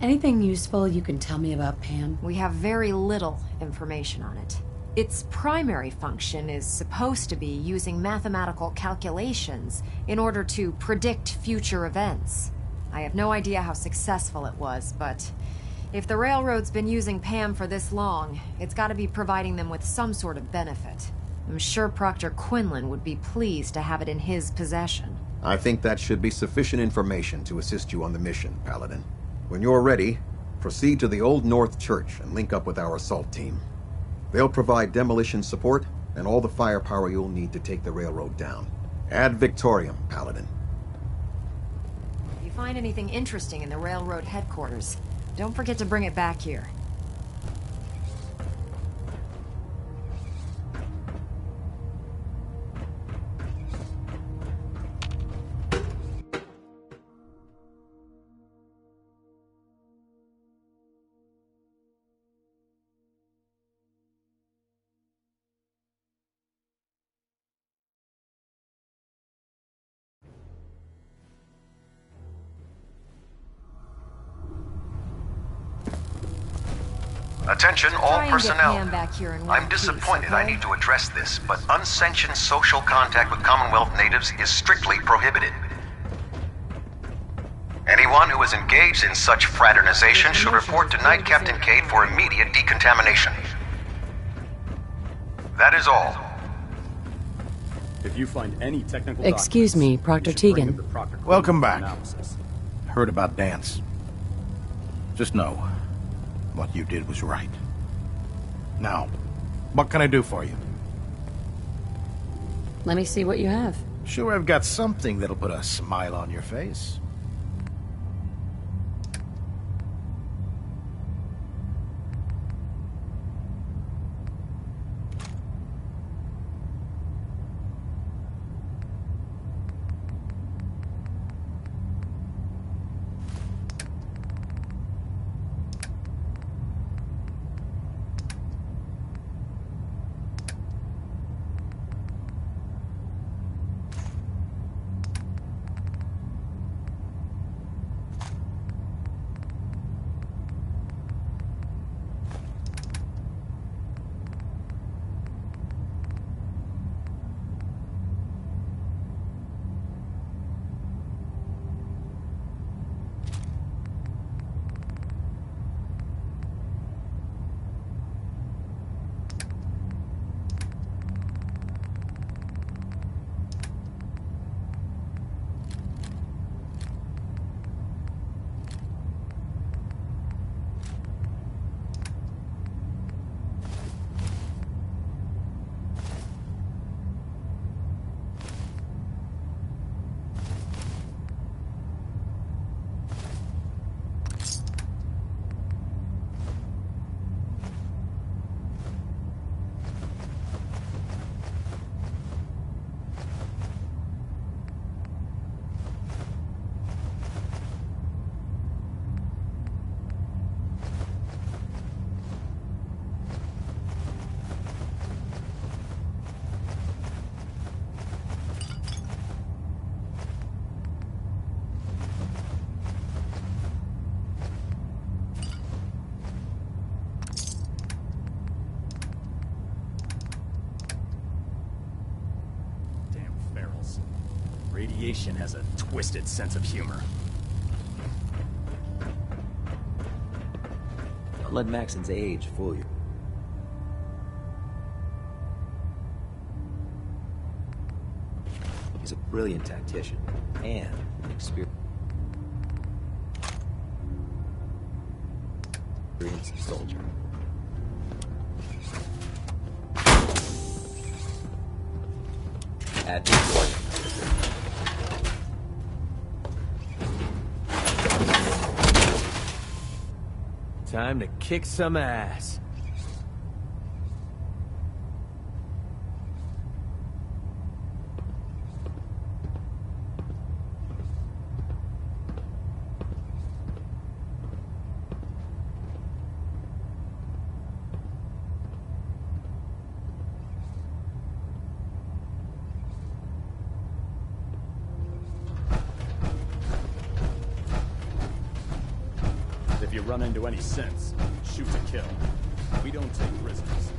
Anything useful you can tell me about Pam? We have very little information on it. Its primary function is supposed to be using mathematical calculations in order to predict future events. I have no idea how successful it was, but if the railroad's been using Pam for this long, it's got to be providing them with some sort of benefit. I'm sure Proctor Quinlan would be pleased to have it in his possession. I think that should be sufficient information to assist you on the mission, Paladin. When you're ready, proceed to the Old North Church and link up with our assault team. They'll provide demolition support and all the firepower you'll need to take the railroad down. Ad Victoriam, Paladin. If you find anything interesting in the railroad headquarters, don't forget to bring it back here. Attention all Try and get personnel. Pam back here in one I'm piece, disappointed I okay? need to address this, but unsanctioned social contact with Commonwealth natives is strictly prohibited. Anyone who is engaged in such fraternization should report to Knight Captain Cade for immediate decontamination. That is all. If you find any technical Excuse me, Proctor Tegan. Welcome back. Heard about Dance. Just know, what you did was right. Now, what can I do for you? Let me see what you have. Sure, I've got something that'll put a smile on your face. Radiation has a twisted sense of humor. Don't let Maxon's age fool you. He's a brilliant tactician and an experienced soldier. At time to kick some ass. If run into any sense, shoot to kill. We don't take prisoners.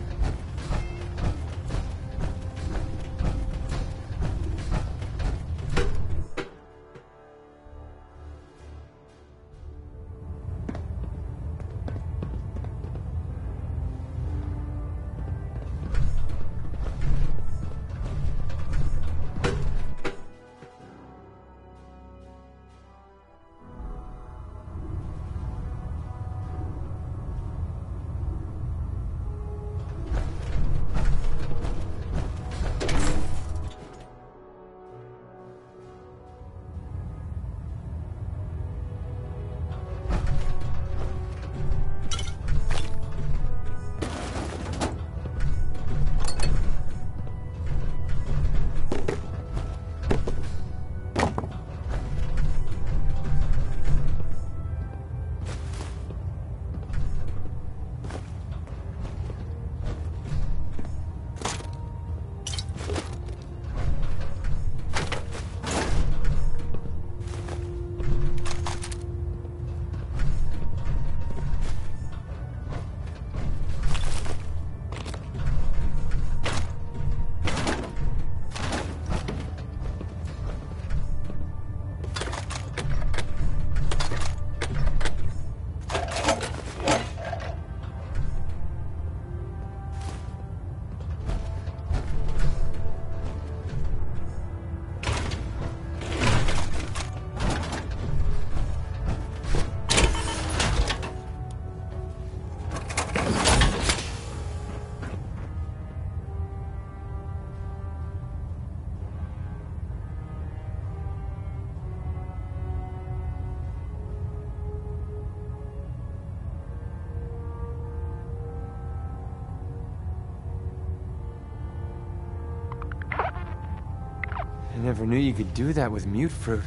I never knew you could do that with mute fruit.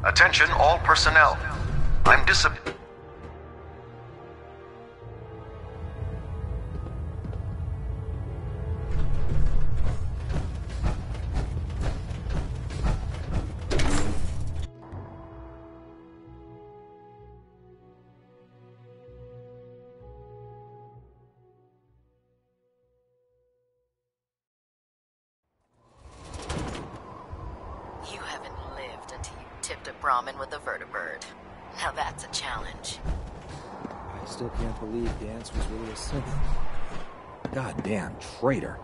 Attention all personnel. I'm disappointed. You haven't lived until you tipped a Brahmin with a vertibird. Now that's a challenge. I still can't believe Dance was really a Sith. Goddamn traitor.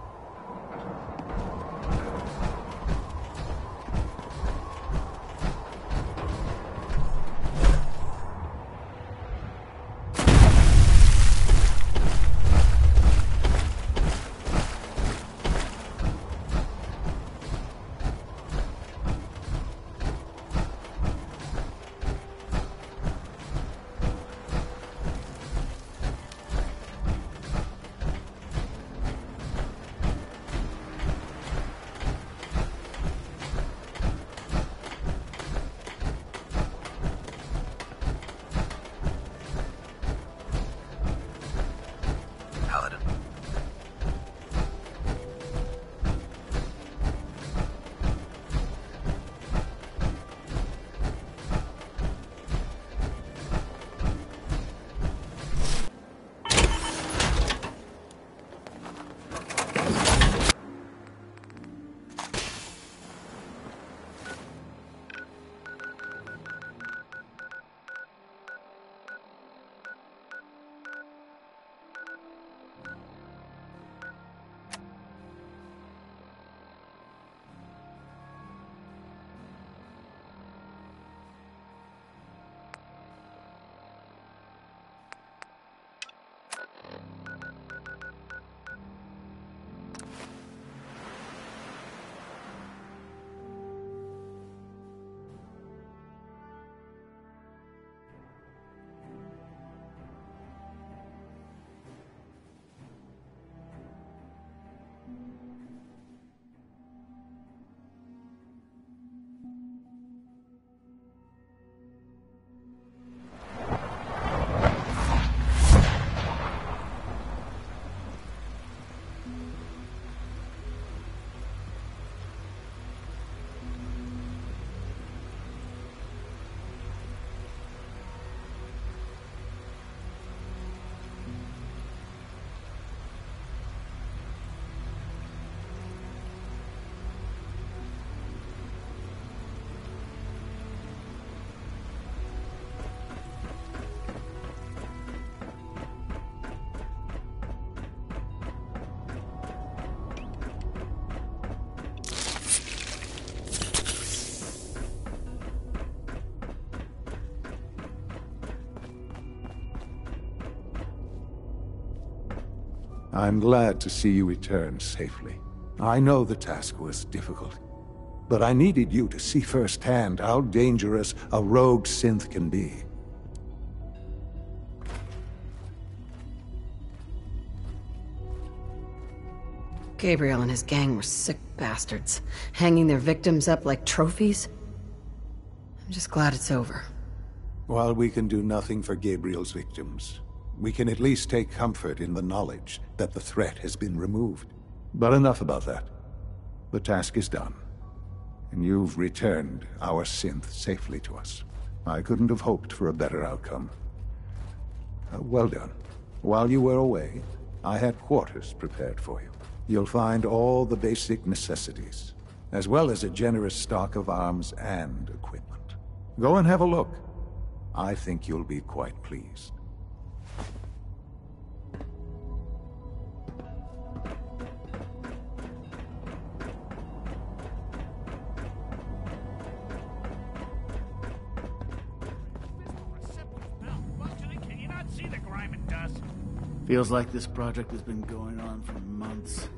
I'm glad to see you return safely. I know the task was difficult, but I needed you to see firsthand how dangerous a rogue synth can be. Gabriel and his gang were sick bastards, hanging their victims up like trophies. I'm just glad it's over. While we can do nothing for Gabriel's victims, we can at least take comfort in the knowledge that the threat has been removed. But enough about that. The task is done, and you've returned our synth safely to us. I couldn't have hoped for a better outcome. Well done. While you were away, I had quarters prepared for you. You'll find all the basic necessities, as well as a generous stock of arms and equipment. Go and have a look. I think you'll be quite pleased. Feels like this project has been going on for months.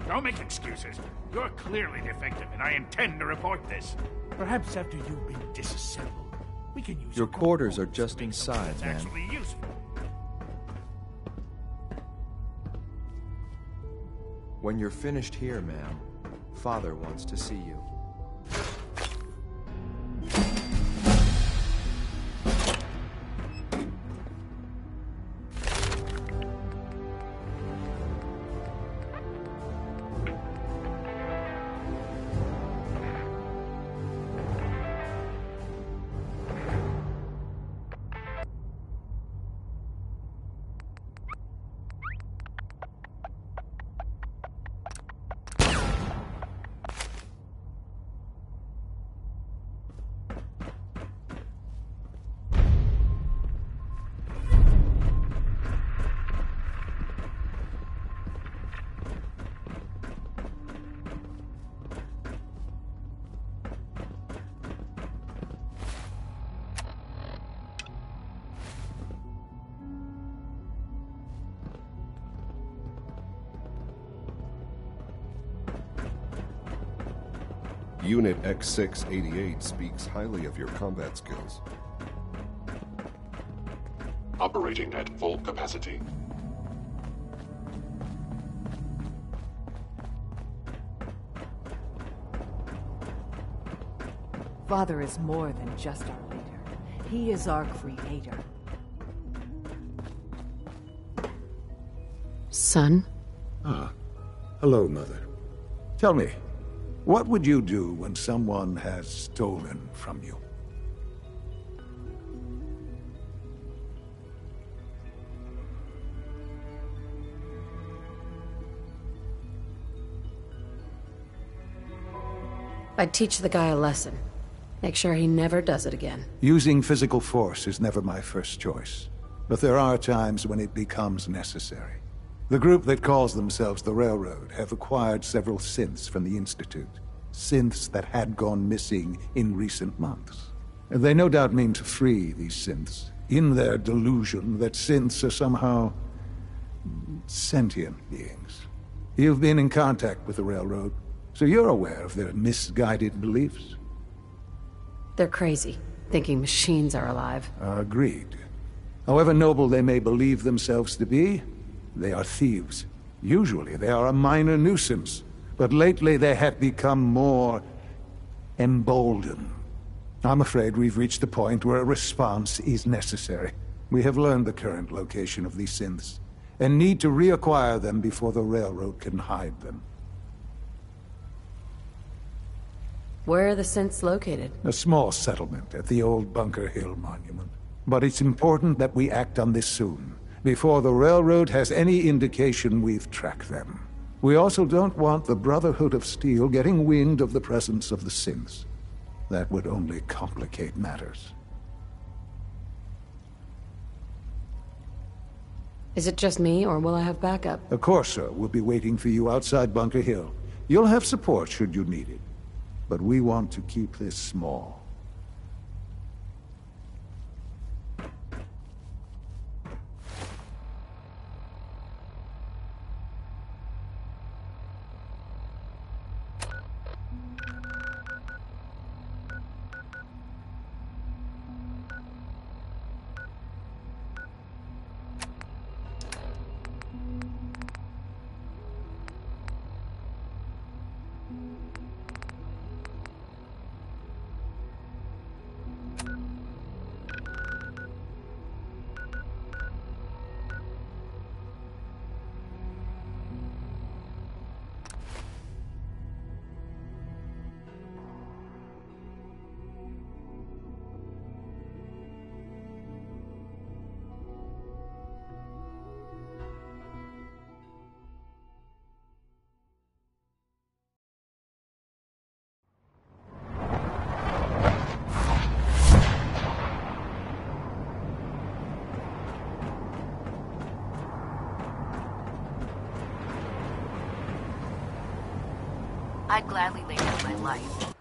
Don't make excuses. You're clearly defective, and I intend to report this. Perhaps after you've been disassembled, we can use your quarters are just inside, man. Actually useful. When you're finished here, ma'am, Father wants to see you. Unit X688 speaks highly of your combat skills. Operating at full capacity. Father is more than just our leader. He is our creator. Son? Ah. Hello, Mother. Tell me, what would you do when someone has stolen from you? I'd teach the guy a lesson. Make sure he never does it again. Using physical force is never my first choice, but there are times when it becomes necessary. The group that calls themselves the Railroad have acquired several synths from the Institute. Synths that had gone missing in recent months. They no doubt mean to free these synths, in their delusion that synths are somehow sentient beings. You've been in contact with the Railroad, so you're aware of their misguided beliefs? They're crazy, thinking machines are alive. Agreed. However noble they may believe themselves to be, they are thieves. Usually they are a minor nuisance, but lately they have become more emboldened. I'm afraid we've reached the point where a response is necessary. We have learned the current location of these synths, and need to reacquire them before the Railroad can hide them. Where are the synths located? A small settlement at the old Bunker Hill Monument. But it's important that we act on this soon, before the Railroad has any indication we've tracked them. We also don't want the Brotherhood of Steel getting wind of the presence of the synths. That would only complicate matters. Is it just me, or will I have backup? A Corsa will be waiting for you outside Bunker Hill. You'll have support should you need it. But we want to keep this small. I'd gladly lay down my life.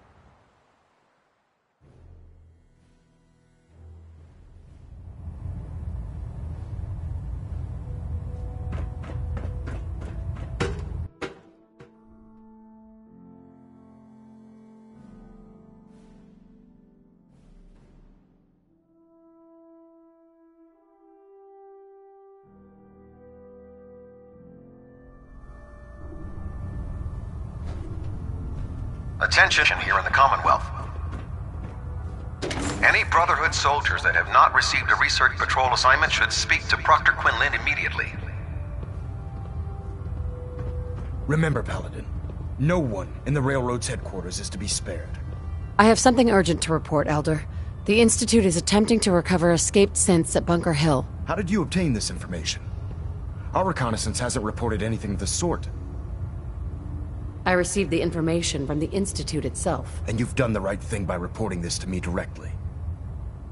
Attention here in the Commonwealth. Any Brotherhood soldiers that have not received a research patrol assignment should speak to Proctor Quinlan immediately. Remember, Paladin, no one in the Railroad's headquarters is to be spared. I have something urgent to report, Elder. The Institute is attempting to recover escaped synths at Bunker Hill. How did you obtain this information? Our reconnaissance hasn't reported anything of the sort. I received the information from the Institute itself. And you've done the right thing by reporting this to me directly.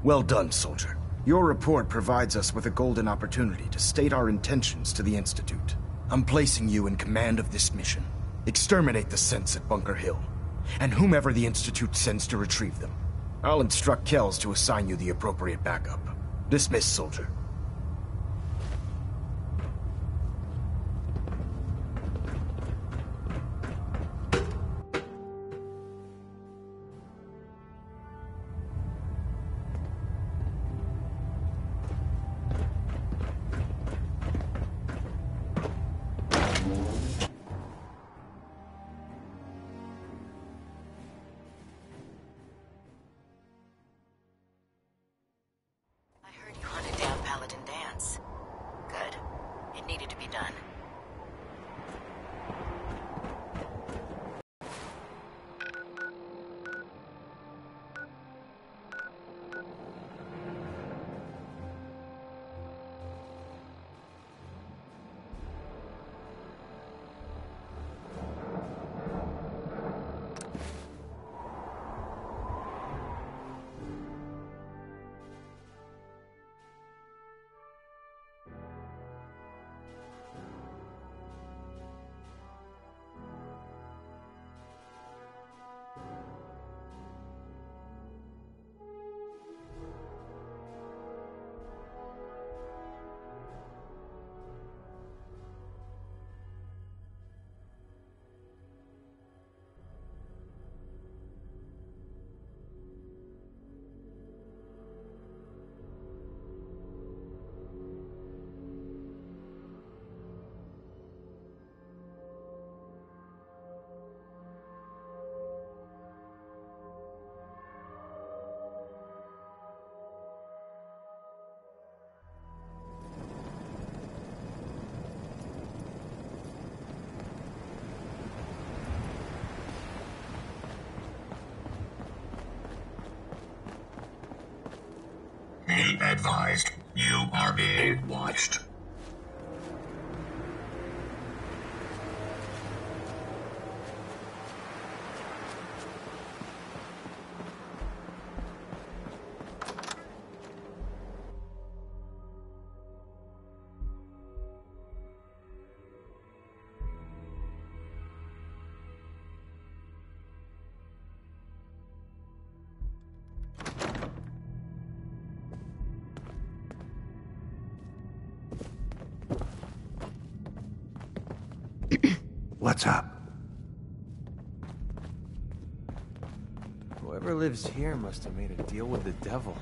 Well done, soldier. Your report provides us with a golden opportunity to state our intentions to the Institute. I'm placing you in command of this mission. Exterminate the synths at Bunker Hill, and whomever the Institute sends to retrieve them. I'll instruct Kells to assign you the appropriate backup. Dismissed, soldier. Be advised, you are being watched. What's up? Whoever lives here must have made a deal with the devil.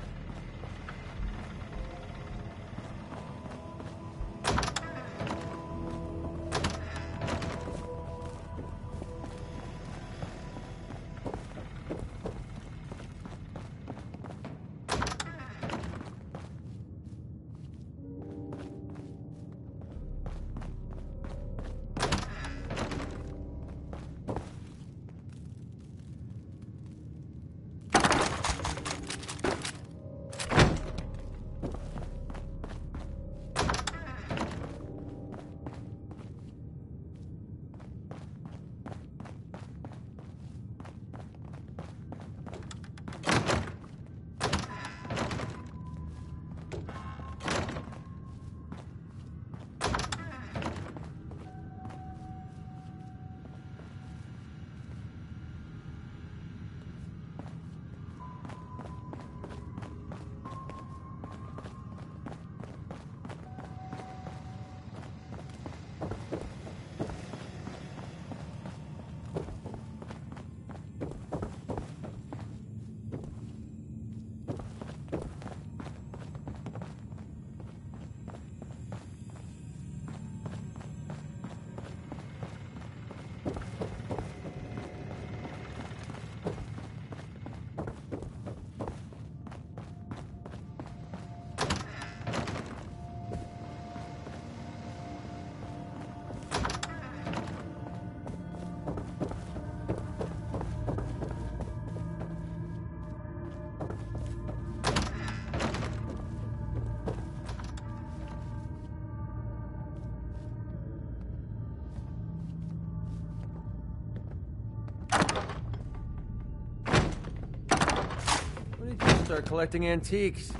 Start collecting antiques.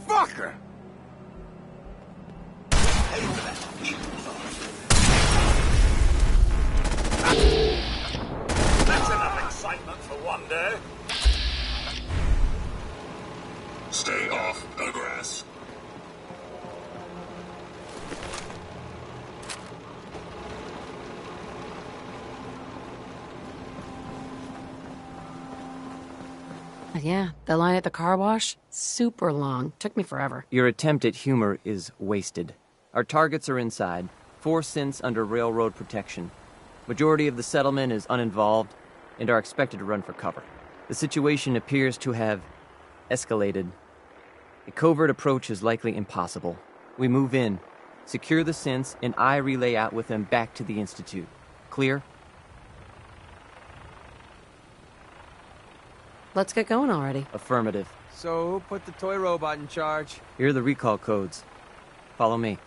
Fucker! That's enough excitement for one day. Stay off the grass. Yeah, the line at the car wash, super long. Took me forever. Your attempt at humor is wasted. Our targets are inside, 4 synths under railroad protection. Majority of the settlement is uninvolved and are expected to run for cover. The situation appears to have escalated. A covert approach is likely impossible. We move in, secure the synths, and I relay out with them back to the Institute. Clear? Let's get going already. Affirmative. So, who put the toy robot in charge? Here are the recall codes. Follow me.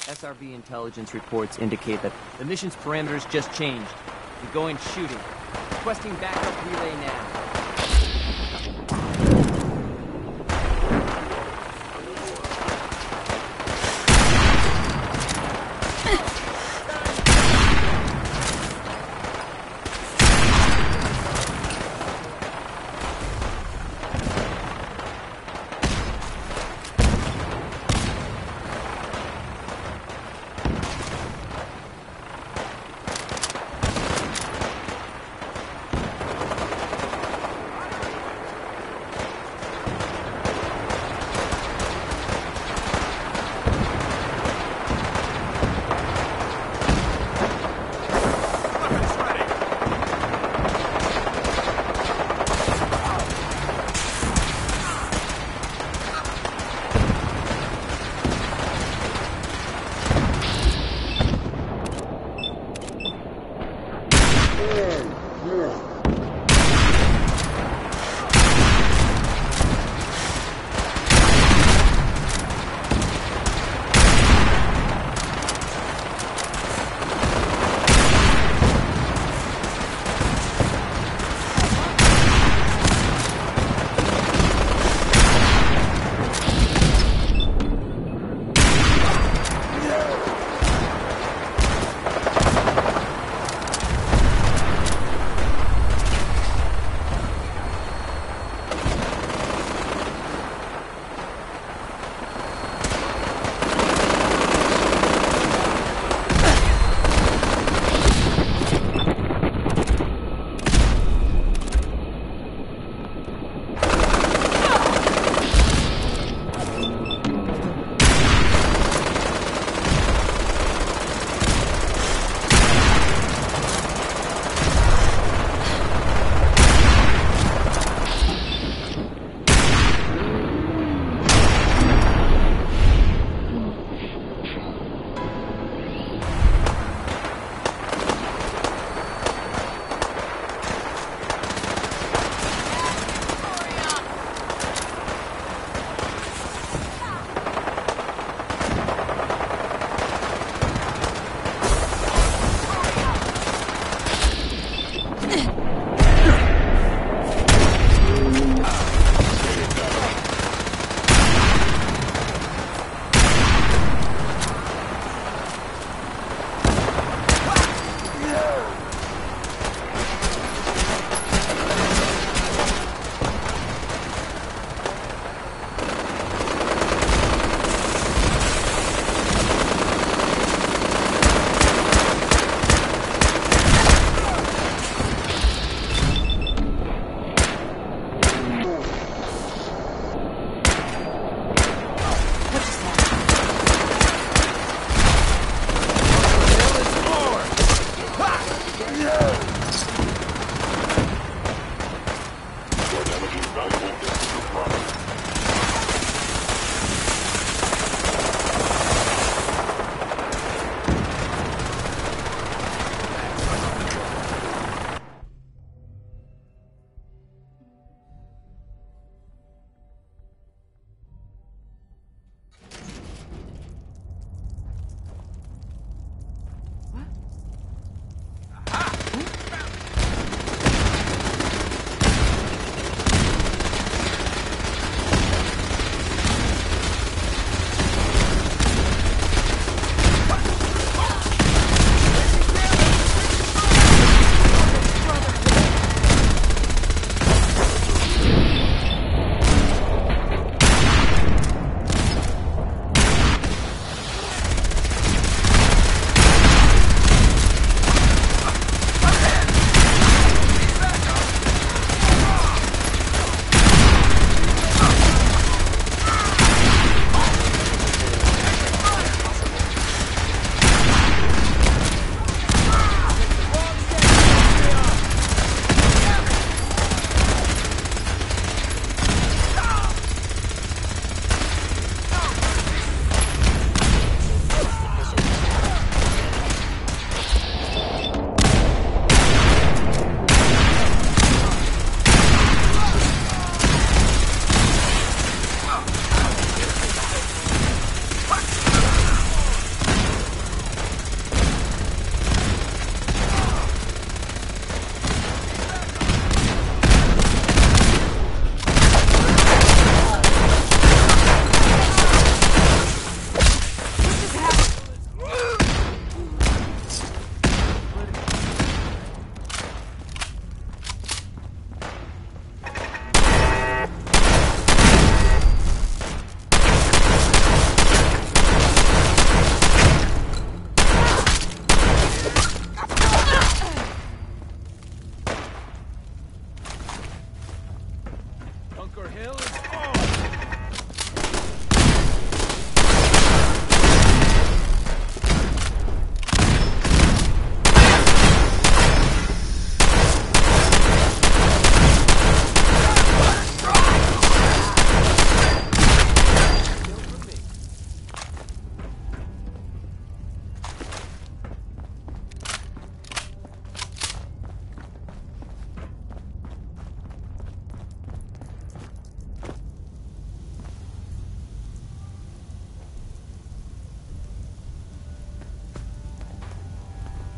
SRB intelligence reports indicate that the mission's parameters just changed. We're going shooting. Requesting backup relay now.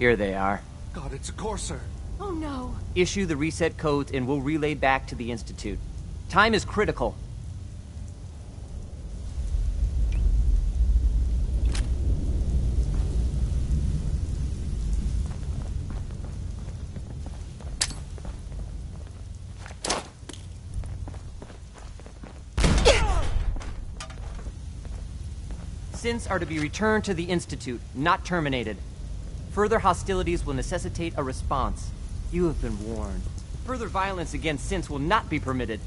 Here they are. God, it's a Courser. Oh no. Issue the reset codes and we'll relay back to the Institute. Time is critical. Synths are to be returned to the Institute, not terminated. Further hostilities will necessitate a response. You have been warned. Further violence against synths will not be permitted.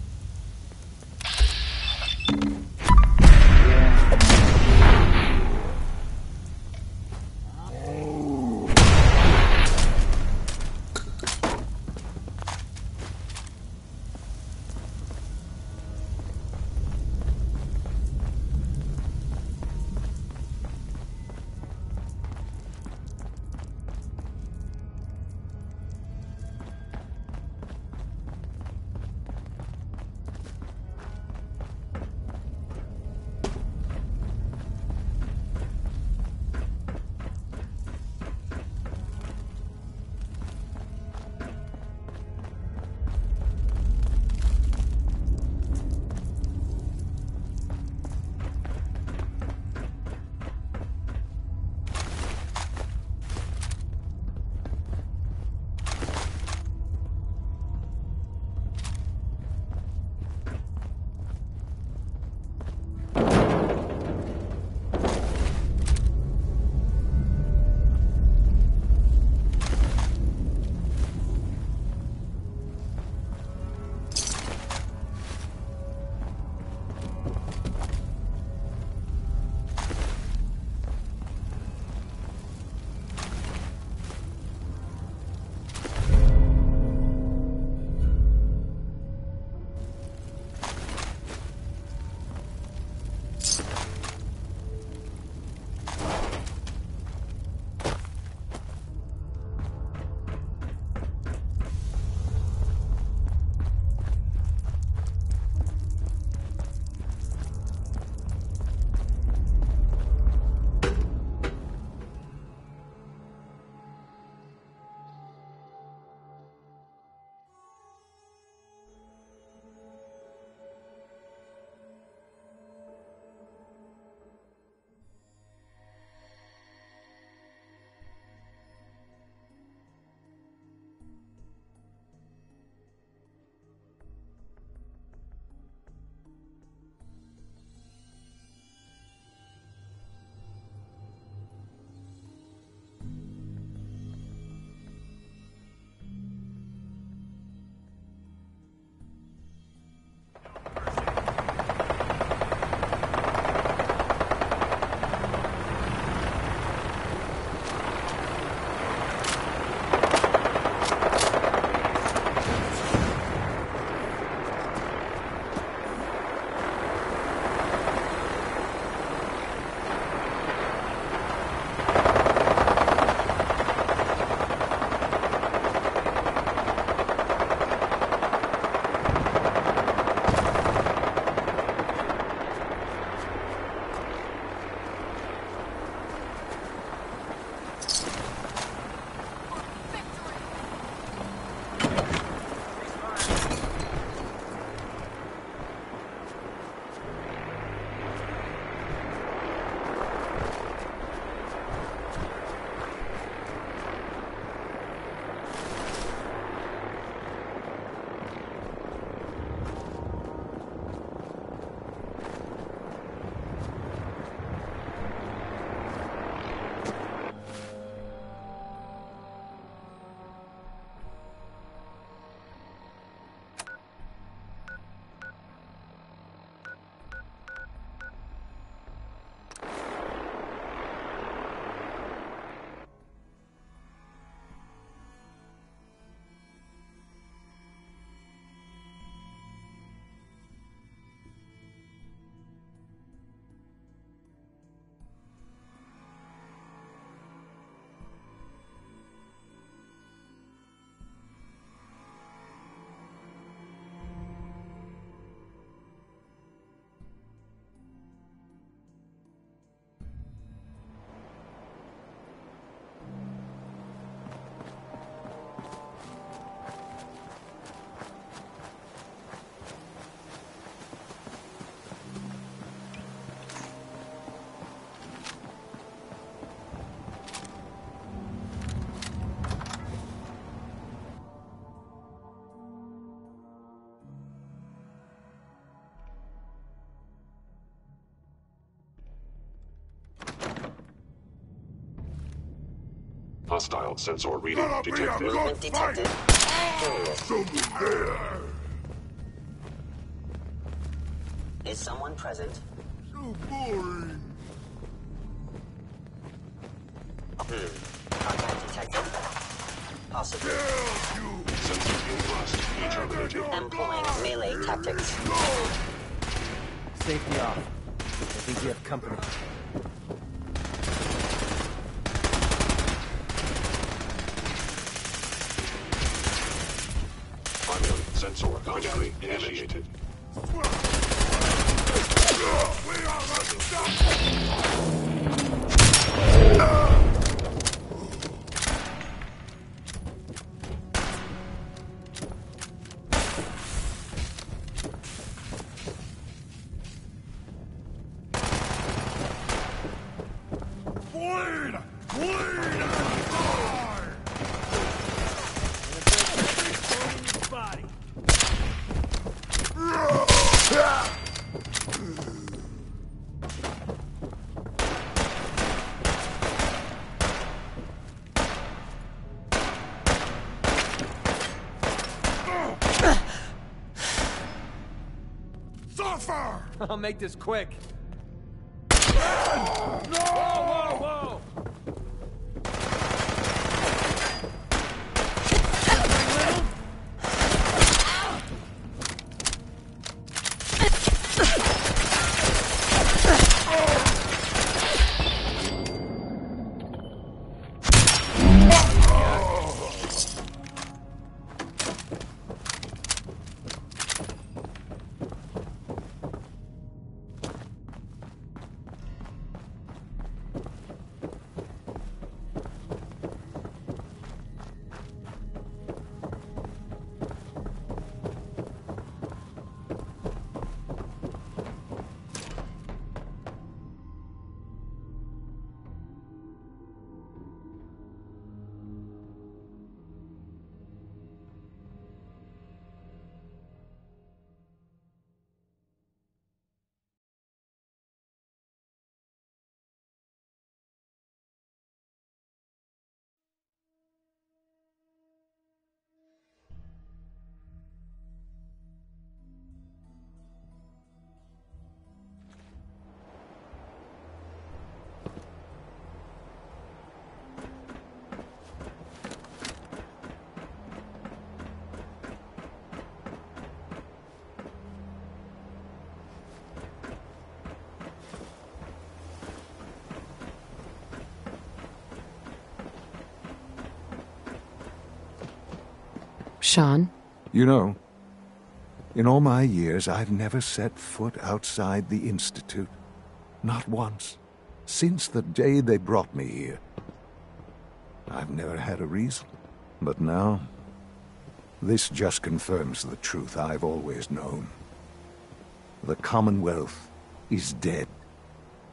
Hostile sensor reading detected. Movement detected. Is someone present? So boring. Contact detected. Possibly. Sensor being terminated. Employing melee tactics. Safety off. I think we have company. Primary sensor critically initiated. I'll make this quick. Whoa, whoa, whoa! Sean? You know, in all my years, I've never set foot outside the Institute. Not once. Since the day they brought me here. I've never had a reason. But now, this just confirms the truth I've always known. The Commonwealth is dead.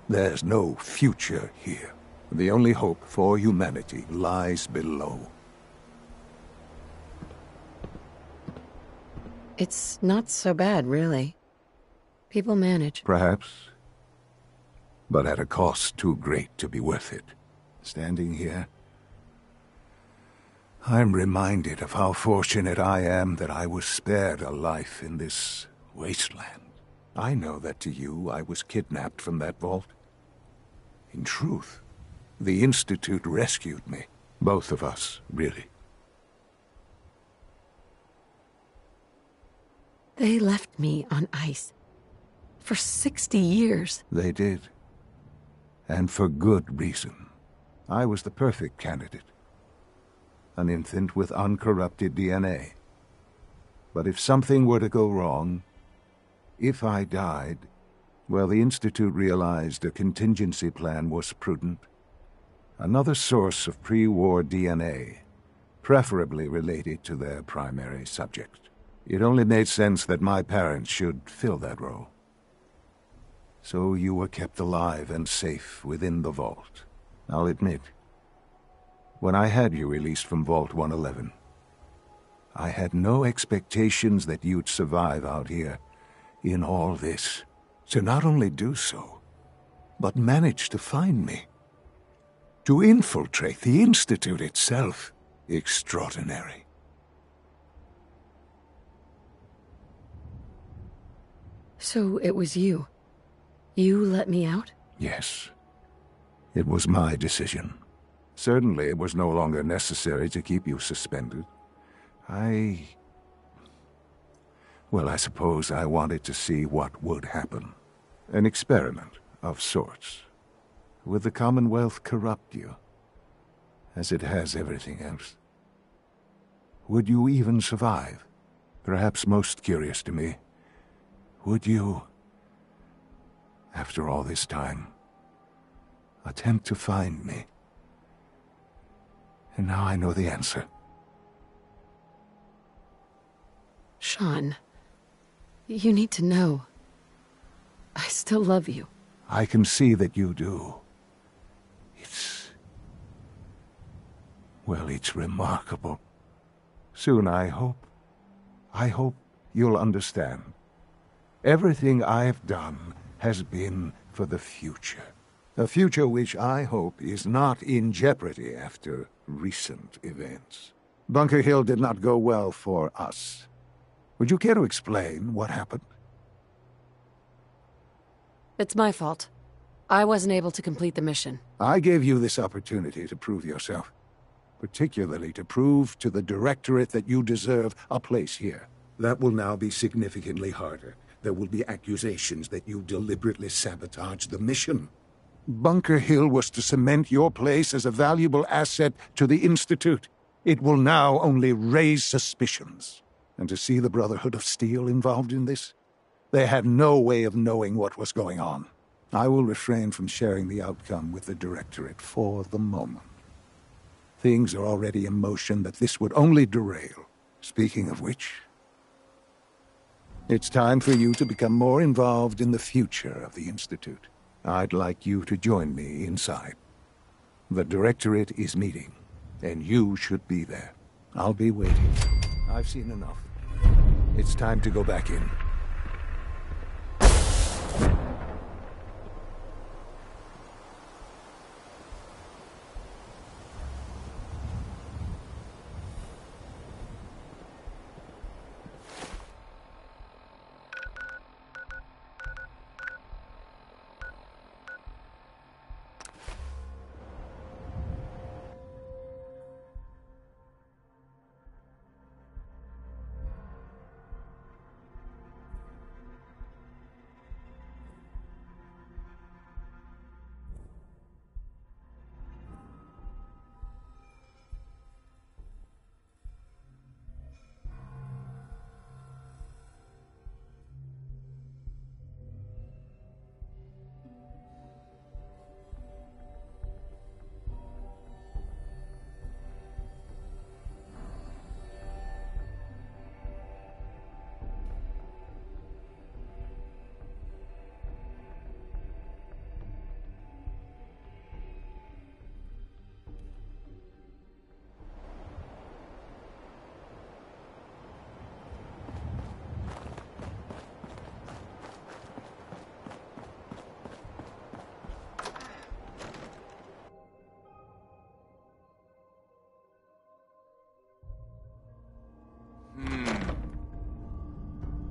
There's no future here. The only hope for humanity lies below. It's not so bad, really. People manage. Perhaps. But at a cost too great to be worth it. Standing here, I'm reminded of how fortunate I am that I was spared a life in this wasteland. I know that to you, I was kidnapped from that vault. In truth, the Institute rescued me. Both of us, really. They left me on ice. For 60 years. They did. And for good reason. I was the perfect candidate. An infant with uncorrupted DNA. But if something were to go wrong, if I died, well, the Institute realized a contingency plan was prudent. Another source of pre-war DNA, preferably related to their primary subject. It only made sense that my parents should fill that role. So you were kept alive and safe within the vault. I'll admit, when I had you released from Vault 111, I had no expectations that you'd survive out here in all this. To not only do so, but manage to find me. To infiltrate the Institute itself. Extraordinary. So it was you. You let me out? Yes. It was my decision. Certainly it was no longer necessary to keep you suspended. Well, I suppose I wanted to see what would happen. An experiment of sorts. Would the Commonwealth corrupt you? As it has everything else? Would you even survive? Perhaps most curious to me, would you, after all this time, attempt to find me? And now I know the answer. Sean, you need to know. I still love you. I can see that you do. Well, it's remarkable. Soon, I hope you'll understand. Everything I've done has been for the future. A future which I hope is not in jeopardy after recent events. Bunker Hill did not go well for us. Would you care to explain what happened? It's my fault. I wasn't able to complete the mission. I gave you this opportunity to prove yourself. Particularly to prove to the Directorate that you deserve a place here. That will now be significantly harder. There will be accusations that you deliberately sabotaged the mission. Bunker Hill was to cement your place as a valuable asset to the Institute. It will now only raise suspicions. And to see the Brotherhood of Steel involved in this? They had no way of knowing what was going on. I will refrain from sharing the outcome with the Directorate for the moment. Things are already in motion that this would only derail. Speaking of which, it's time for you to become more involved in the future of the Institute. I'd like you to join me inside. The Directorate is meeting, and you should be there. I'll be waiting. I've seen enough. It's time to go back in.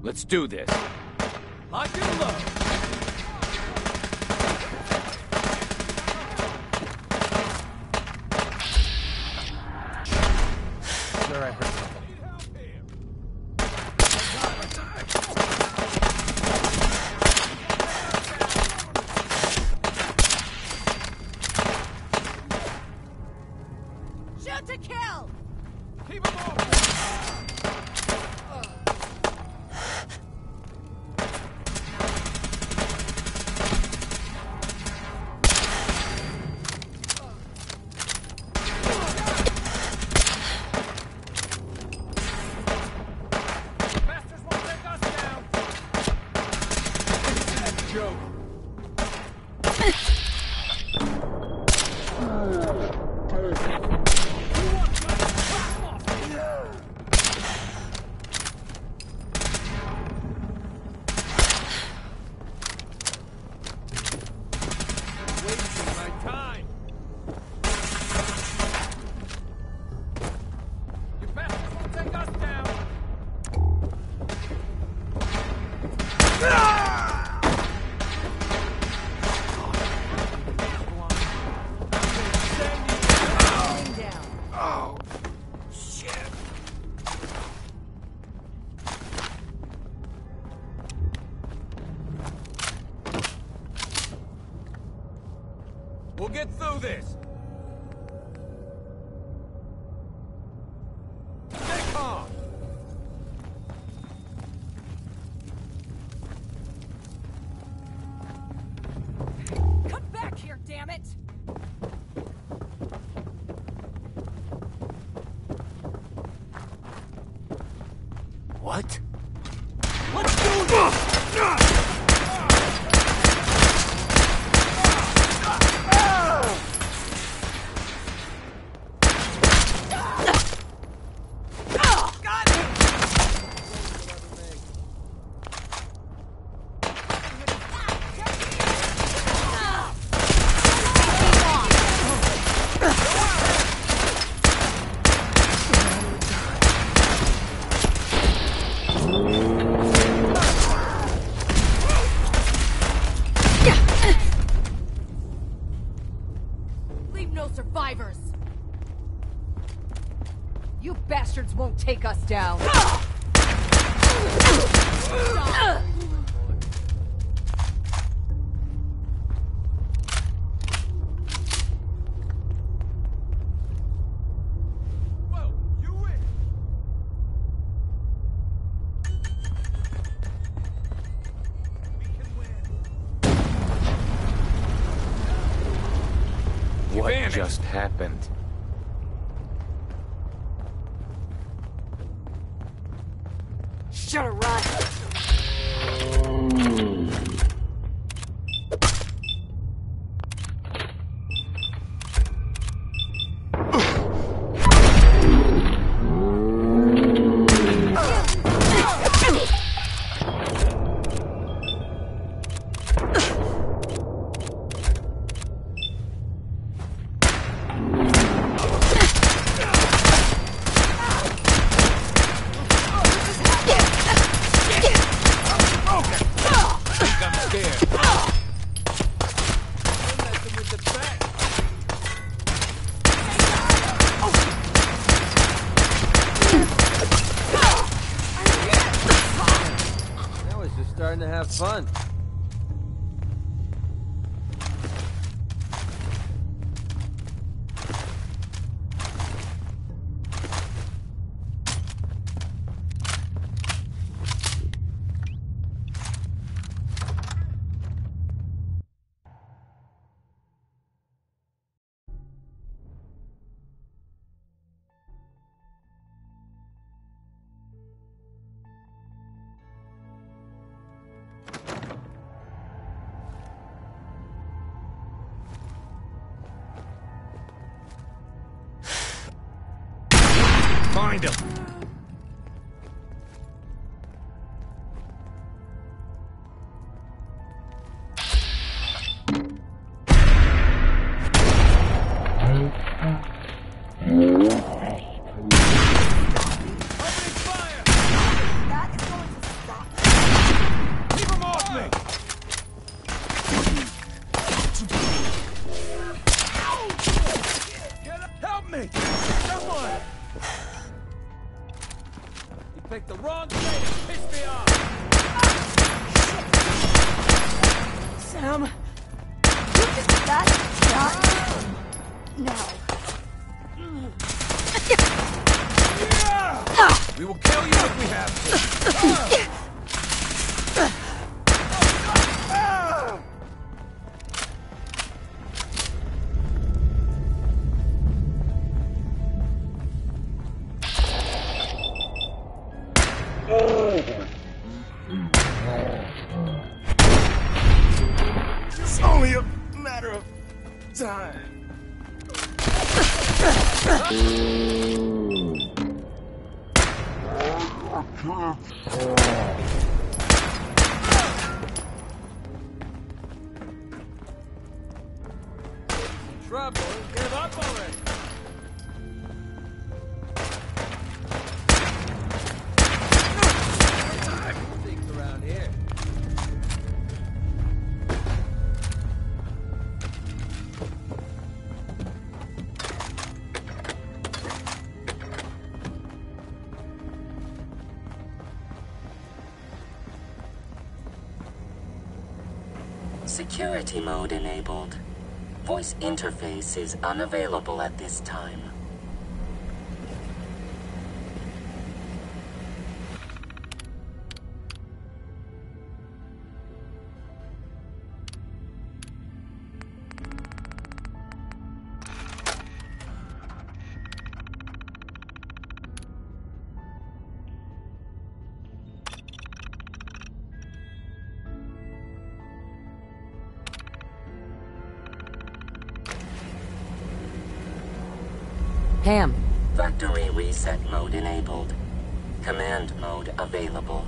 Let's do this. Lock and load. Sure, I heard something. Shoot to kill! Keep him off! do this! Stay calm! Come back here, damn it! What? Let's do this! Leave no survivors! You bastards won't take us down! What just happened? Should've run! Starting to have fun. Find him! Picked the wrong day to piss me off! Sam, you just that shot now. We will kill you if we have to! It's only a matter of time. Trouble? Give up already. Things around here. Security mode enabled. Voice interface is unavailable at this time. Ham. Factory reset mode enabled. Command mode available.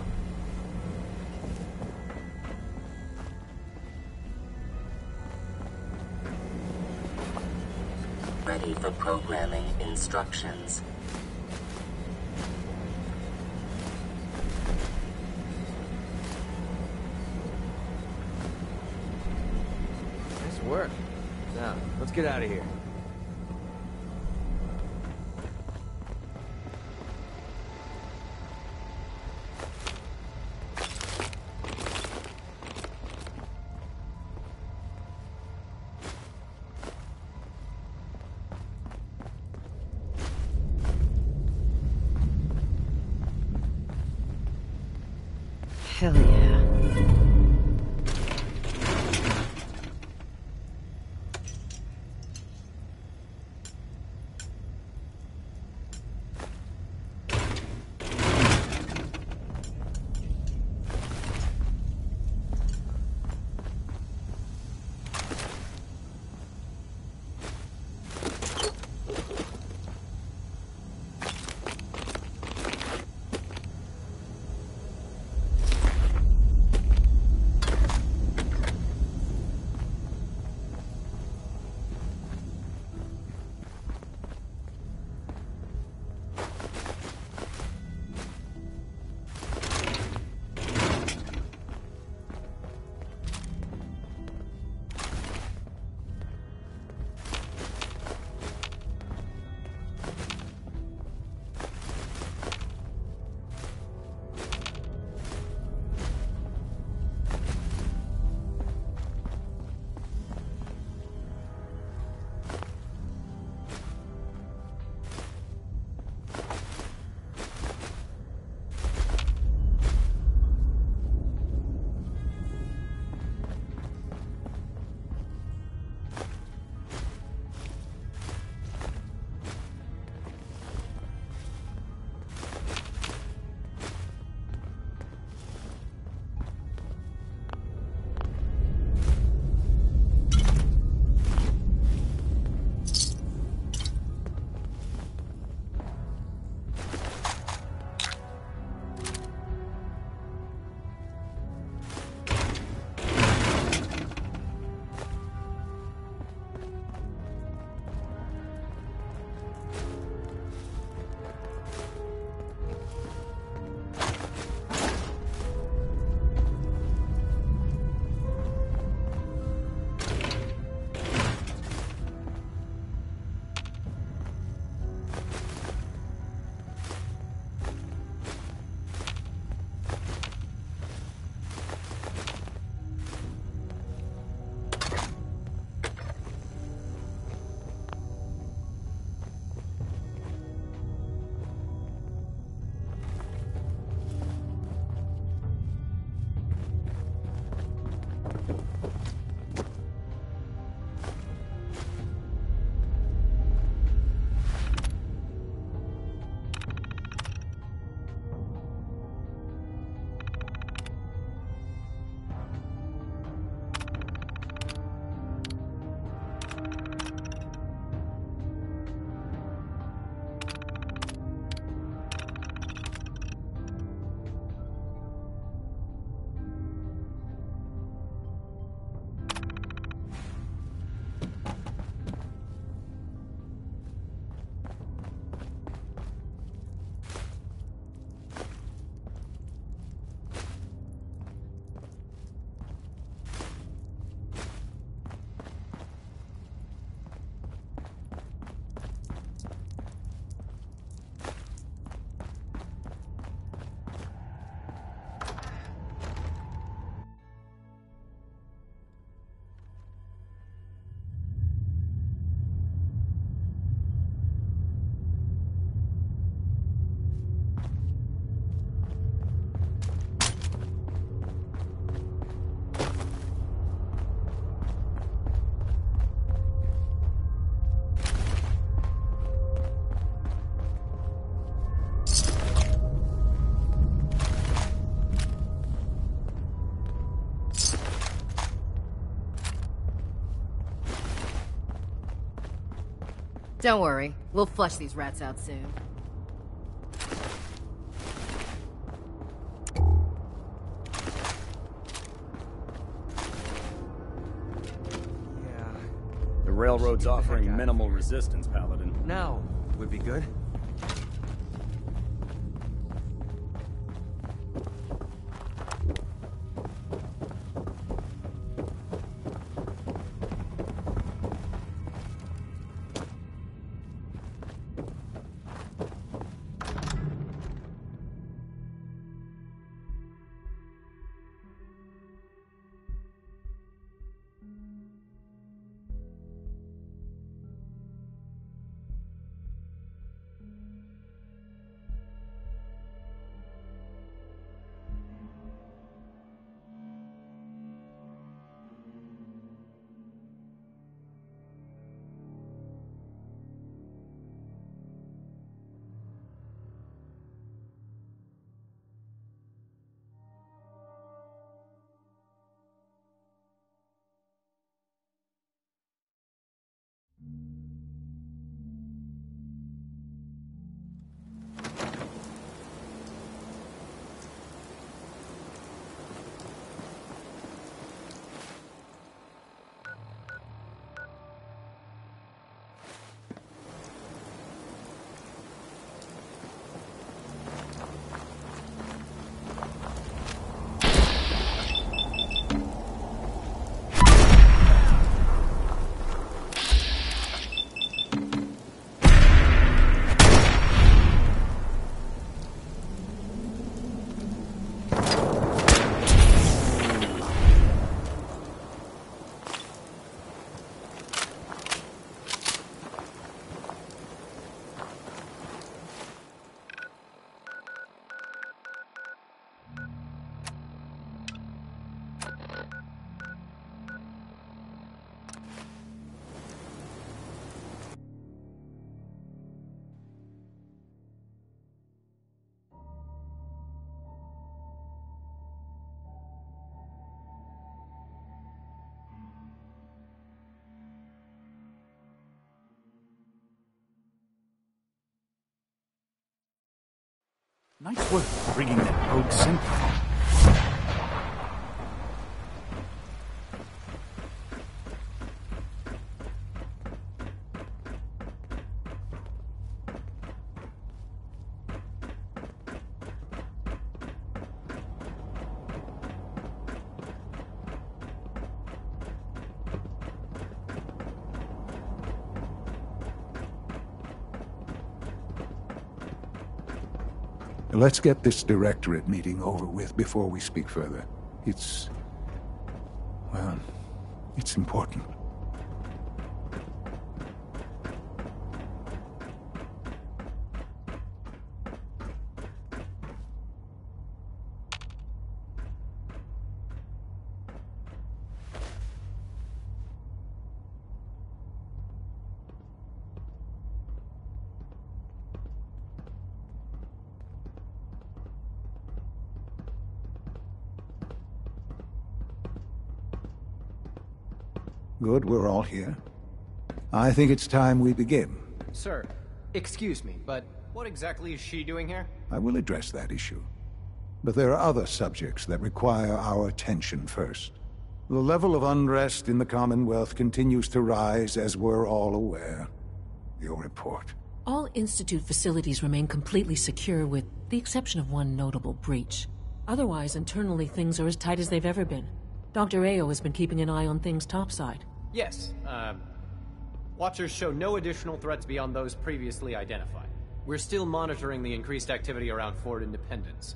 Ready for programming instructions. Nice work. Now, let's get out of here. Hell yeah. Don't worry, we'll flush these rats out soon. The railroad's offering minimal resistance, Paladin. Now would be good. Nice work bringing that rogue scent. Let's get this directorate meeting over with before we speak further. It's important. Good, we're all here. I think it's time we begin. Sir, excuse me, but what exactly is she doing here? I will address that issue. But there are other subjects that require our attention first. The level of unrest in the Commonwealth continues to rise, as we're all aware. Your report. All Institute facilities remain completely secure with the exception of one notable breach. Otherwise, internally things are as tight as they've ever been. Dr. Ao has been keeping an eye on things topside. Yes, Watchers show no additional threats beyond those previously identified. We're still monitoring the increased activity around Fort Independence,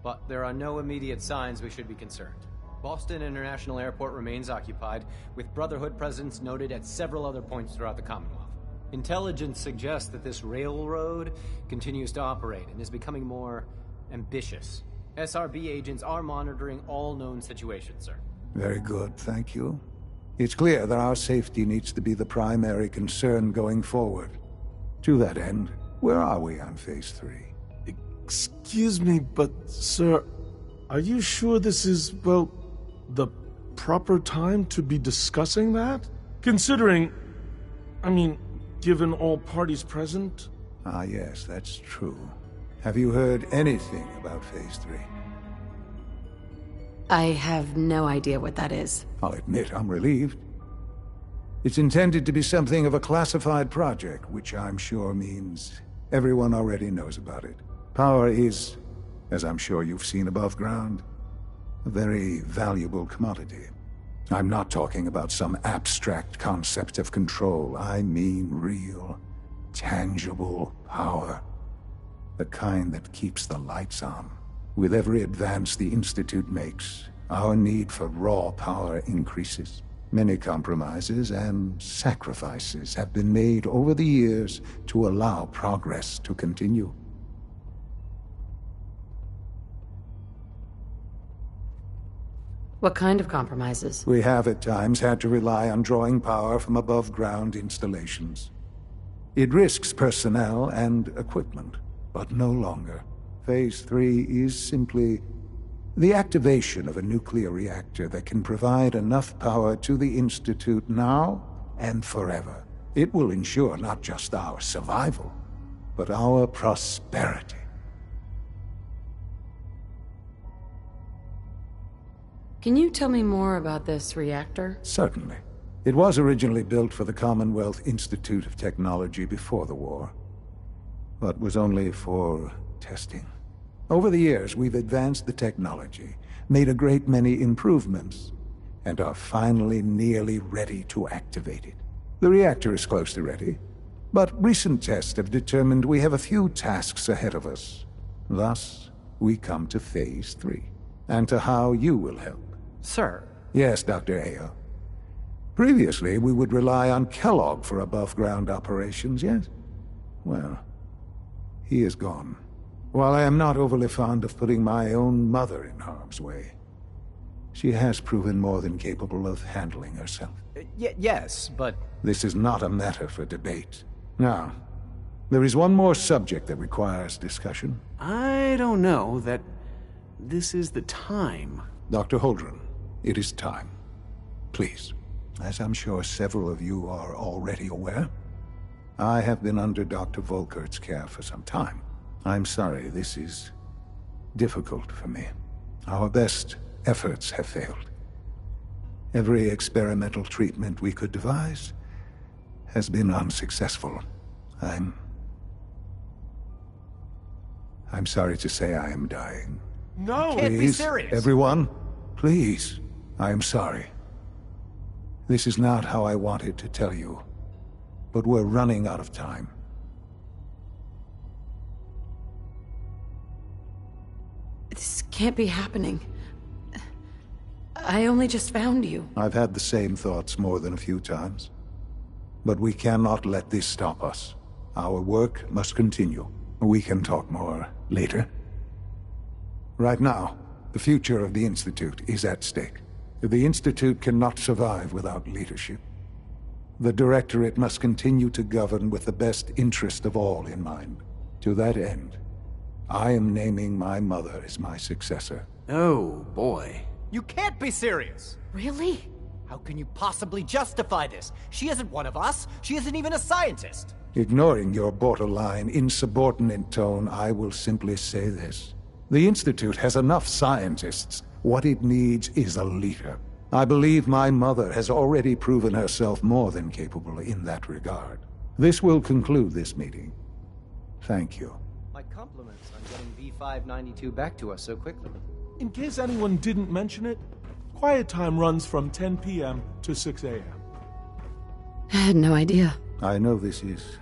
but there are no immediate signs we should be concerned. Boston International Airport remains occupied, with Brotherhood presence noted at several other points throughout the Commonwealth. Intelligence suggests that this railroad continues to operate and is becoming more ambitious. SRB agents are monitoring all known situations, sir. Very good, thank you. It's clear that our safety needs to be the primary concern going forward. To that end, where are we on Phase 3? Excuse me, but, sir, are you sure this is, well, the proper time to be discussing that? Considering, I mean, given all parties present? Ah, yes, that's true. Have you heard anything about Phase 3? I have no idea what that is. I'll admit I'm relieved. It's intended to be something of a classified project, which I'm sure means everyone already knows about it. Power is, as I'm sure you've seen above ground, a very valuable commodity. I'm not talking about some abstract concept of control. I mean real, tangible power. The kind that keeps the lights on. With every advance the Institute makes, our need for raw power increases. Many compromises and sacrifices have been made over the years to allow progress to continue. What kind of compromises? We have at times had to rely on drawing power from above-ground installations. It risks personnel and equipment, but no longer. Phase 3 is simply the activation of a nuclear reactor that can provide enough power to the Institute now and forever. It will ensure not just our survival, but our prosperity. Can you tell me more about this reactor? Certainly. It was originally built for the Commonwealth Institute of Technology before the war, but was only for testing. Over the years, we've advanced the technology, made a great many improvements, and are finally nearly ready to activate it. The reactor is close to ready, but recent tests have determined we have a few tasks ahead of us. Thus, we come to Phase 3, and to how you will help. Sir. Yes, Dr. Ayo. Previously, we would rely on Kellogg for above-ground operations, yes? Well, he is gone. While I am not overly fond of putting my own mother in harm's way, she has proven more than capable of handling herself. Yes, but... This is not a matter for debate. Now, there is one more subject that requires discussion. I don't know that this is the time. Dr. Holdren, it is time. Please. As I'm sure several of you are already aware, I have been under Dr. Volkert's care for some time. I'm sorry, this is difficult for me. Our best efforts have failed. Every experimental treatment we could devise has been unsuccessful. I'm sorry to say I am dying. No! Please, Can't be serious! Everyone, please. I am sorry. This is not how I wanted to tell you, but we're running out of time. This can't be happening. I only just found you. I've had the same thoughts more than a few times. But we cannot let this stop us. Our work must continue. We can talk more later. Right now, the future of the Institute is at stake. The Institute cannot survive without leadership. The Directorate must continue to govern with the best interest of all in mind. To that end, I am naming my mother as my successor. Oh, boy. You can't be serious! Really? How can you possibly justify this? She isn't one of us. She isn't even a scientist. Ignoring your borderline, insubordinate tone, I will simply say this. The Institute has enough scientists. What it needs is a leader. I believe my mother has already proven herself more than capable in that regard. This will conclude this meeting. Thank you. My compliments on getting V592 back to us so quickly. In case anyone didn't mention it, quiet time runs from 10 p.m. to 6 a.m. I had no idea. I know this is...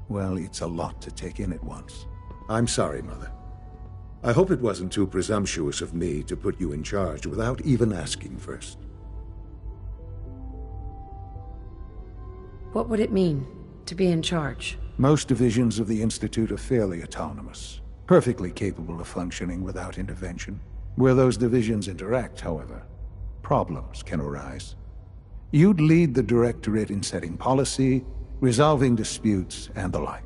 well, it's a lot to take in at once. I'm sorry, Mother. I hope it wasn't too presumptuous of me to put you in charge without even asking first. What would it mean, to be in charge? Most divisions of the Institute are fairly autonomous, perfectly capable of functioning without intervention. Where those divisions interact, however, problems can arise. You'd lead the Directorate in setting policy, resolving disputes, and the like.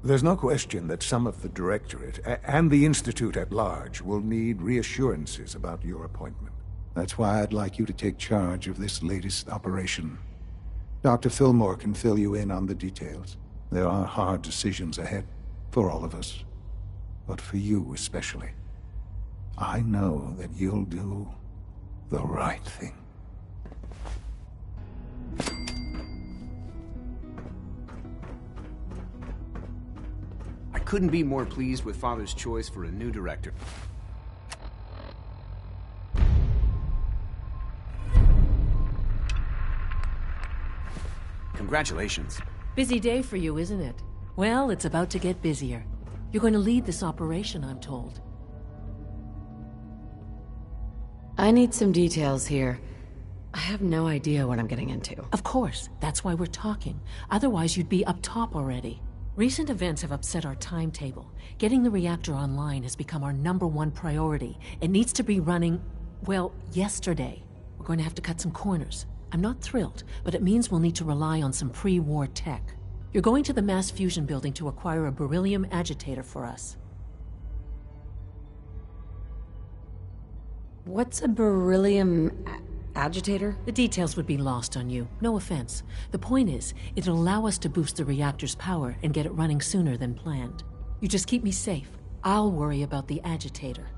There's no question that some of the Directorate, and the Institute at large, will need reassurances about your appointment. That's why I'd like you to take charge of this latest operation. Dr. Fillmore can fill you in on the details. There are hard decisions ahead, for all of us. But for you especially. I know that you'll do the right thing. I couldn't be more pleased with Father's choice for a new director. Congratulations. Busy day for you, isn't it? Well, it's about to get busier. You're going to lead this operation, I'm told. I need some details here. I have no idea what I'm getting into. Of course, that's why we're talking. Otherwise, you'd be up top already. Recent events have upset our timetable. Getting the reactor online has become our #1 priority. It needs to be running, well, yesterday. We're going to have to cut some corners. I'm not thrilled, but it means we'll need to rely on some pre-war tech. You're going to the mass fusion building to acquire a beryllium agitator for us. What's a beryllium agitator? The details would be lost on you. No offense. The point is, it'll allow us to boost the reactor's power and get it running sooner than planned. You just keep me safe. I'll worry about the agitator.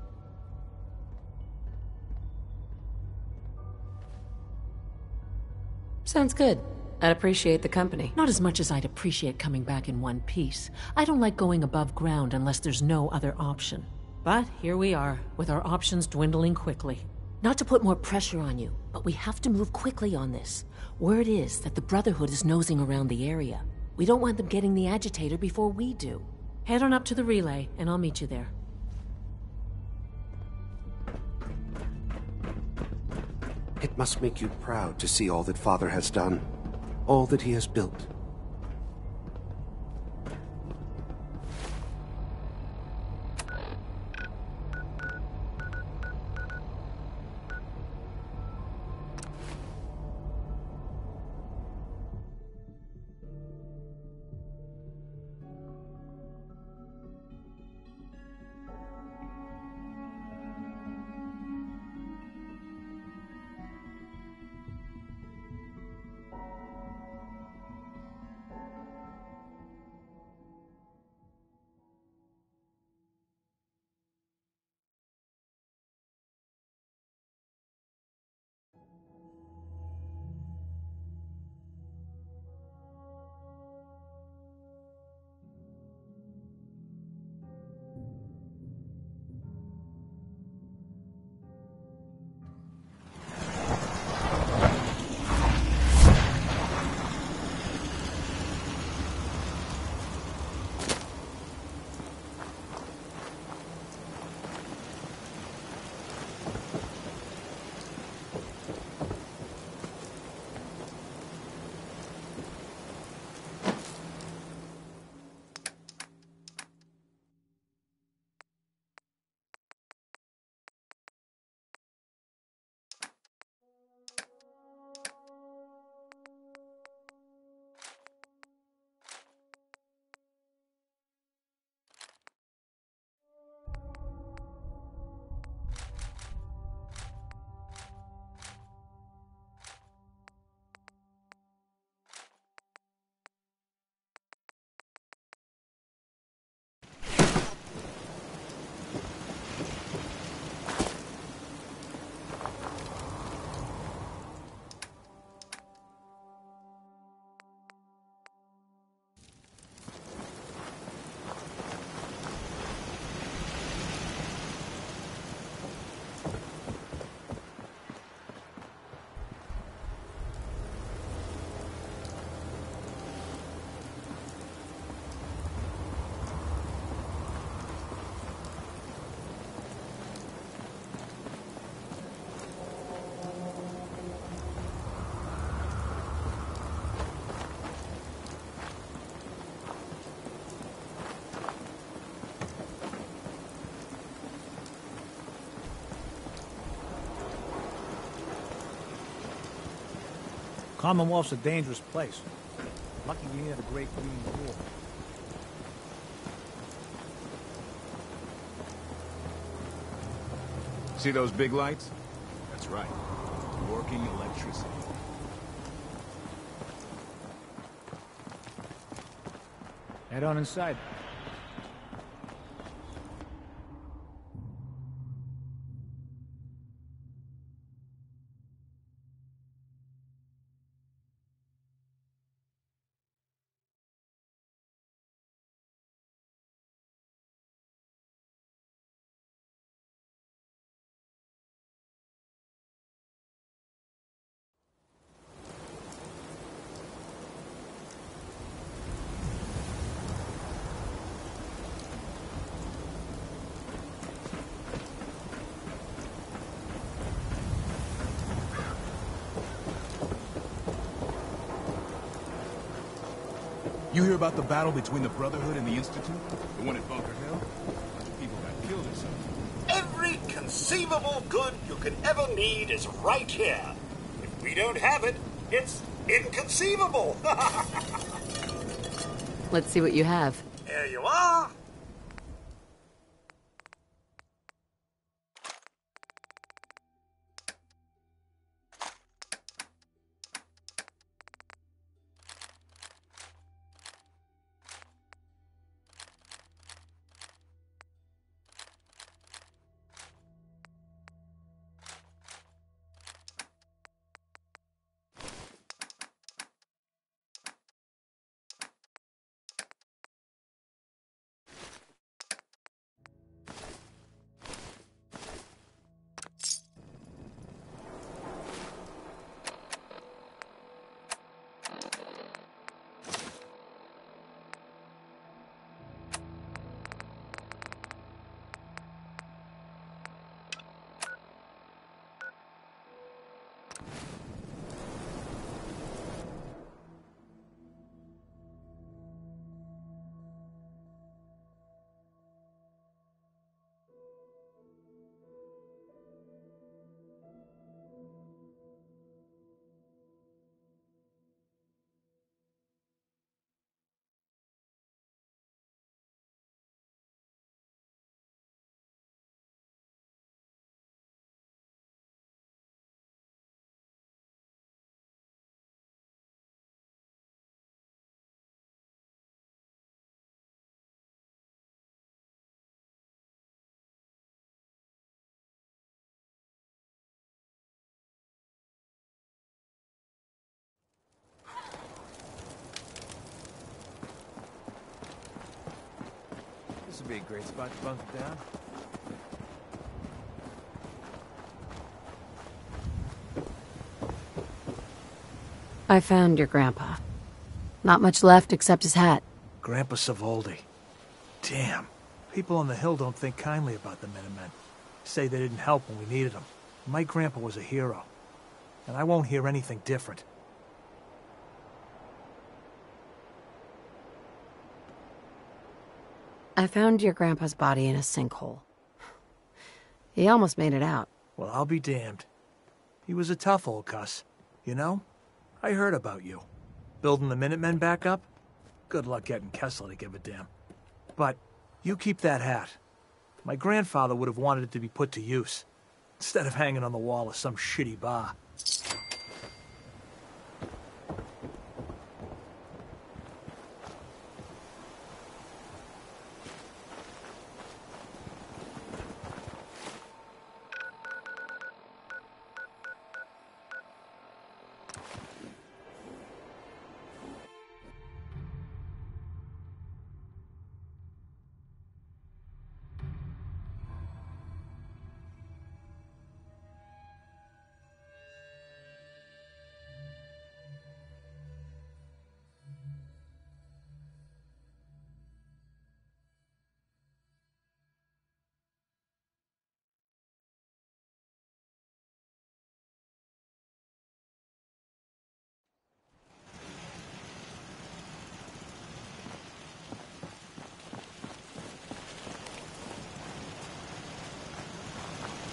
Sounds good. I'd appreciate the company. Not as much as I'd appreciate coming back in one piece. I don't like going above ground unless there's no other option. But here we are, with our options dwindling quickly. Not to put more pressure on you, but we have to move quickly on this. Word is that the Brotherhood is nosing around the area. We don't want them getting the agitator before we do. Head on up to the relay, and I'll meet you there. It must make you proud to see all that Father has done. All that he has built. Commonwealth's a dangerous place. Lucky we near the Great Green Pool. See those big lights? That's right. Working electricity. Head on inside. You hear about the battle between the Brotherhood and the Institute? The one at Bunker Hill? A bunch of people got killed or something. Every conceivable good you could ever need is right here. If we don't have it, it's inconceivable. Let's see what you have. Here you are. This would be a great spot to bunker down. I found your grandpa. Not much left except his hat. Grandpa Savoldi. Damn. People on the hill don't think kindly about the Minutemen. Say they didn't help when we needed them. My grandpa was a hero. And I won't hear anything different. I found your grandpa's body in a sinkhole. He almost made it out. Well, I'll be damned. He was a tough old cuss. You know? I heard about you. Building the Minutemen back up? Good luck getting Kessler to give a damn. But you keep that hat. My grandfather would have wanted it to be put to use, instead of hanging on the wall of some shitty bar.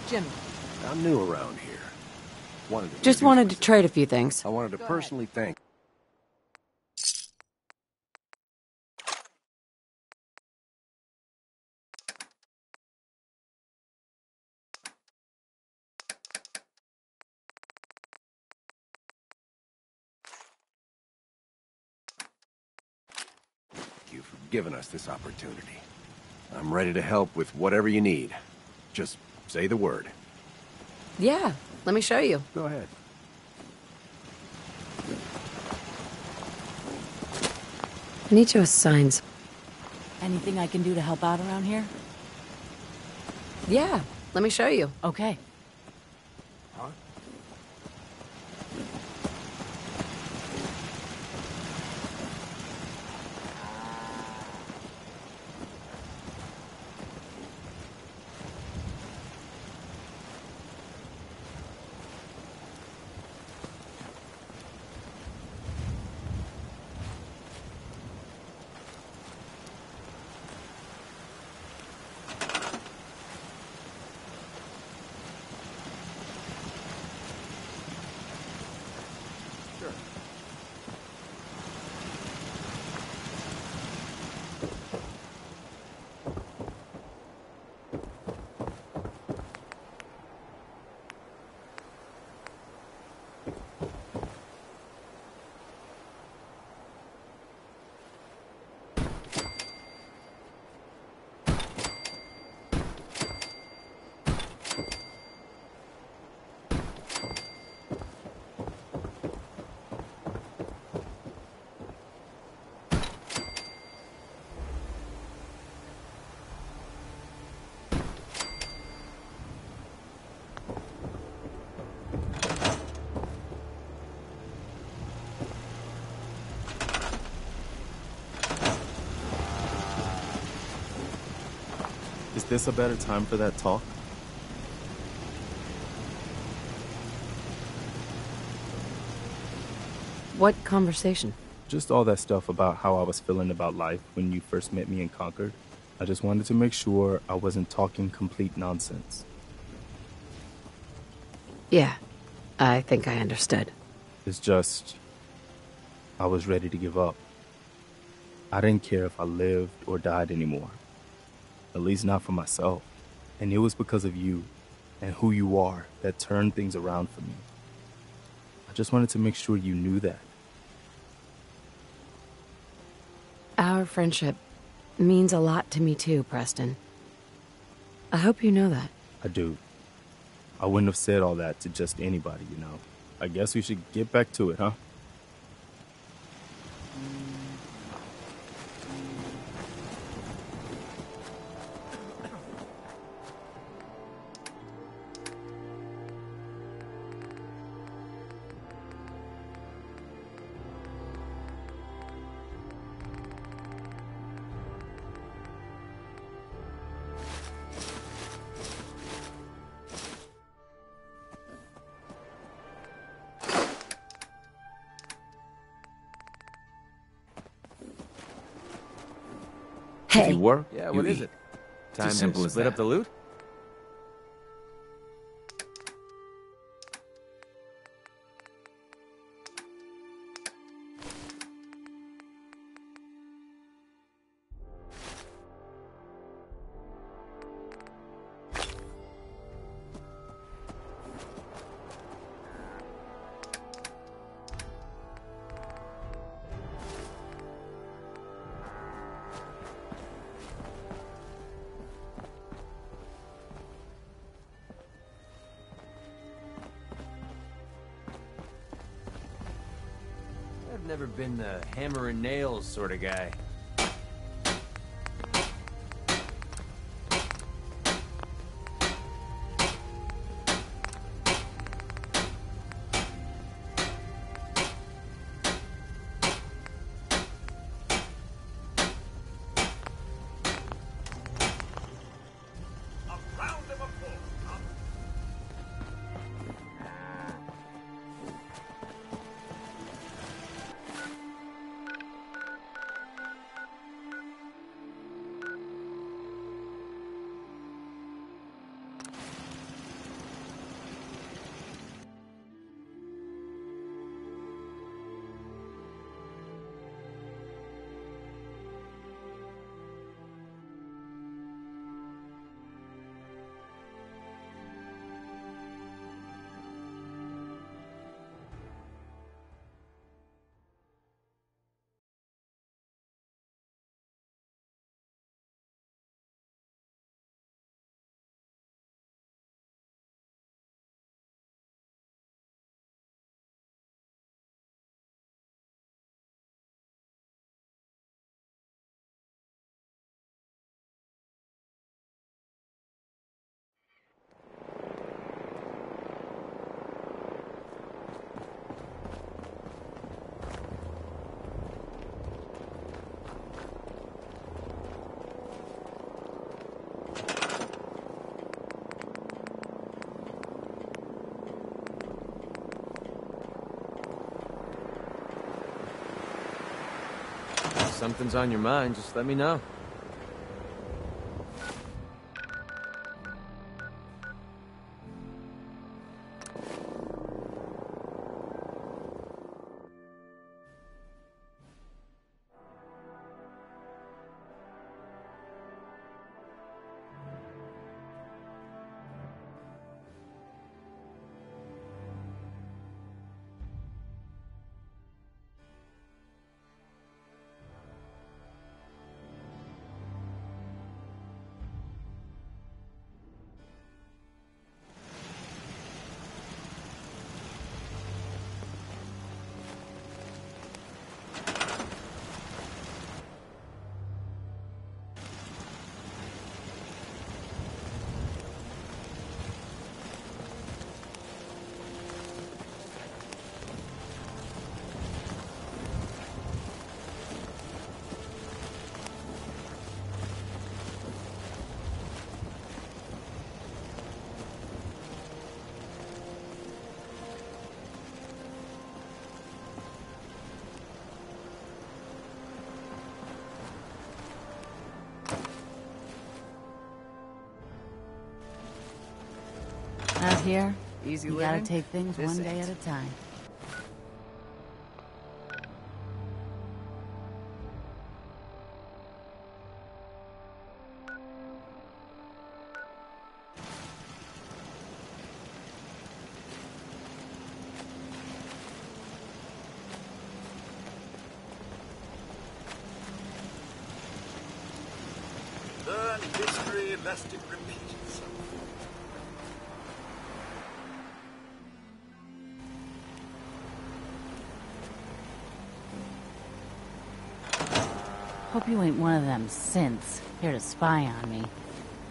Jimmy. I'm new around here. Just wanted to trade a few things. I wanted to personally thank you for giving us this opportunity. I'm ready to help with whatever you need. Just say the word. Yeah, let me show you. Go ahead. I need to assign some. Anything I can do to help out around here? Yeah, let me show you. Okay. Is this a better time for that talk? What conversation? Just all that stuff about how I was feeling about life when you first met me in Concord. I just wanted to make sure I wasn't talking complete nonsense. Yeah, I think I understood. It's just, I was ready to give up. I didn't care if I lived or died anymore. At least not for myself. And it was because of you and who you are that turned things around for me. I just wanted to make sure you knew that. Our friendship means a lot to me too, Preston. I hope you know that. I do. I wouldn't have said all that to just anybody, you know. I guess we should get back to it, huh? Hey. If you work, Yeah, you what is eat. it? Time It's to simple as split that. up the loot? I've never been the hammer and nails sort of guy. something's on your mind, just let me know. Out here, Easy you living? gotta take things This one day ain't. at a time. Learn history lest it repeat itself. Hope you ain't one of them synths here to spy on me.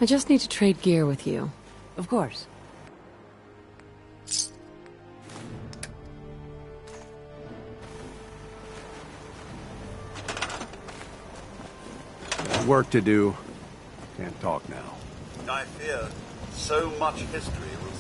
I just need to trade gear with you. Of course. Work to do. Can't talk now. I fear so much history will